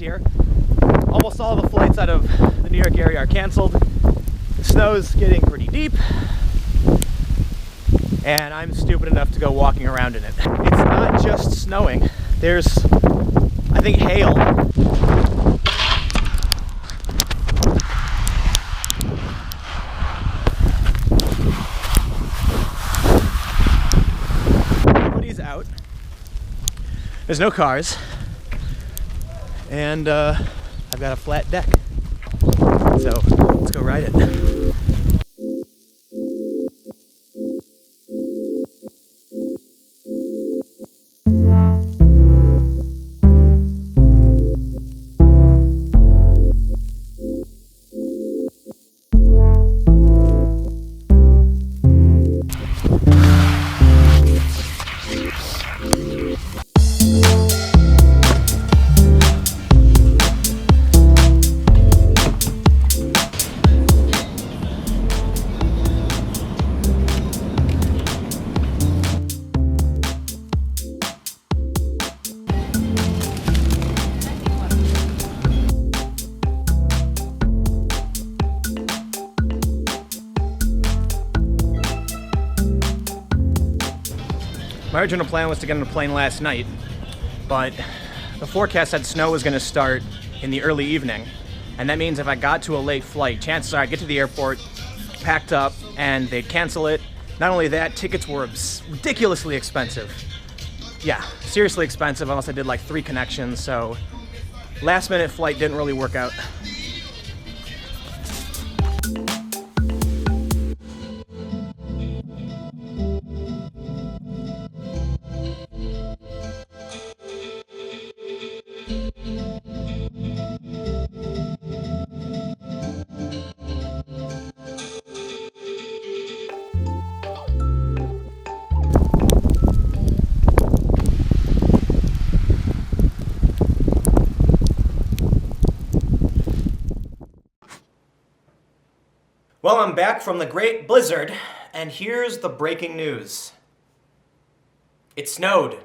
here. Almost all the flights out of the New York area are canceled. The snow's getting pretty deep, and I'm stupid enough to go walking around in it. It's not just snowing. There's, I think, hail. Everybody's out. There's no cars, and I've got a flat deck, so let's go ride it. My original plan was to get on a plane last night, but the forecast said snow was going to start in the early evening, and that means if I got to a late flight, chances are I'd get to the airport, packed up, and they'd cancel it. Not only that, tickets were ridiculously expensive. Yeah, seriously expensive, unless I did like 3 connections, so last minute flight didn't really work out. Well, I'm back from the great blizzard, and here's the breaking news. It snowed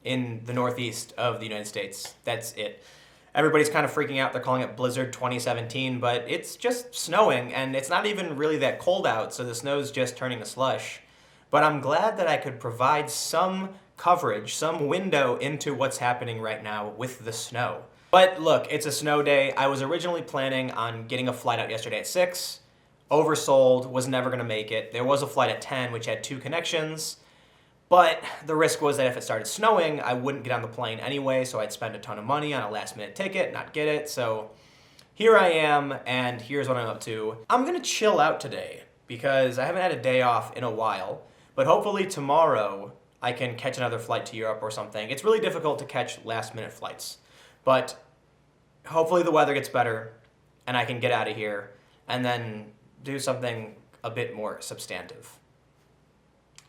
in the northeast of the United States. That's it. Everybody's kind of freaking out. They're calling it Blizzard 2017, but it's just snowing, and it's not even really that cold out, so the snow's just turning to slush. But I'm glad that I could provide some coverage, some window into what's happening right now with the snow. But look, it's a snow day. I was originally planning on getting a flight out yesterday at 6. Oversold, was never gonna make it. There was a flight at 10, which had 2 connections, but the risk was that if it started snowing, I wouldn't get on the plane anyway, so I'd spend a ton of money on a last minute ticket, not get it. So here I am, and here's what I'm up to. I'm gonna chill out today because I haven't had a day off in a while, but hopefully tomorrow I can catch another flight to Europe or something. It's really difficult to catch last minute flights, but hopefully the weather gets better and I can get out of here and then do something a bit more substantive.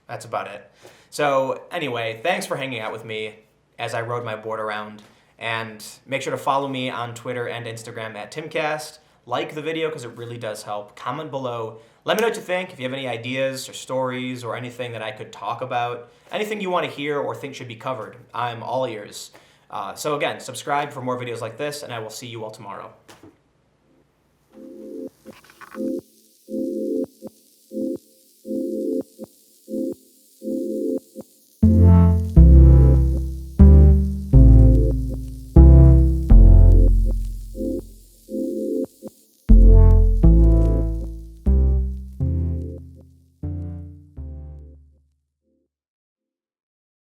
That's about it. So anyway, thanks for hanging out with me as I rode my board around, and make sure to follow me on Twitter and Instagram at Timcast. Like the video because it really does help. Comment below. Let me know what you think. If you have any ideas or stories or anything that I could talk about, anything you want to hear or think should be covered, I'm all ears. So again, subscribe for more videos like this, and I will see you all tomorrow.